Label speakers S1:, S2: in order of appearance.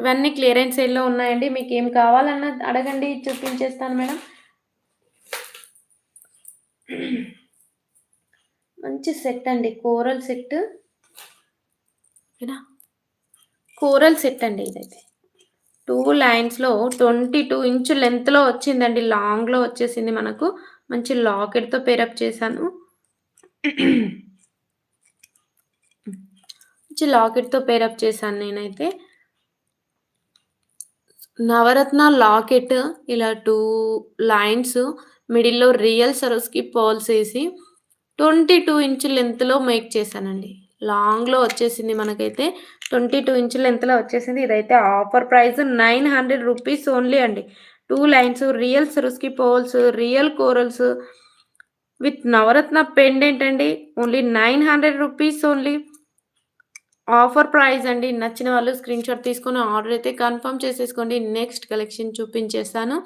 S1: ఇవన్నీ క్లియరెన్స్ సేల్‌లో ఉన్నాయండి. మీకేం కావాలన్నా అడగండి చూపించేస్తాను మేడం. మంచి సెట్ అండి. Coral set. ఓకేనా? కోరల్ సెట్ అండి ఇదైతే. 2 లైన్స్‌లో 22 ఇంచ్ లెంగ్త్‌లో వచ్చిందండి. లాంగ్‌లో వచ్చేసింది మనకు. మంచి లాకెట్‌తో పేరప్ చేశాను. మంచి లాకెట్‌తో పేరప్ చేశాను నేనైతే. నవరత్న లాకెట్ ఇలా 2 లైన్స్ మిడిల్‌లో రియల్ సరోస్‌కి పర్ల్స్ ఏసి 22 ఇంచ్ లెంగ్త్‌లో మేక్ చేశానండి. లాంగ్‌లో వచ్చేసింది మనకైతే. 22 ఇంచ్ లెంగ్త్‌లో వచ్చేసింది. ఇదైతే ఆఫర్ ప్రైస్ 900 రూపీస్ ఓన్లీ అండి. 2 లైన్స్ రియల్ సరోస్‌కి pearls, real corals with Navaratna pendant అండి. Only 900 rupees only. Offer price అండి. నచ్చిన వాళ్ళు స్క్రీన్‌షాట్ తీసుకొని ఆర్డర్ అయితే కన్ఫర్మ్ చేసేసుకోండి. నెక్స్ట్ కలెక్షన్ చూపించేస్తాను.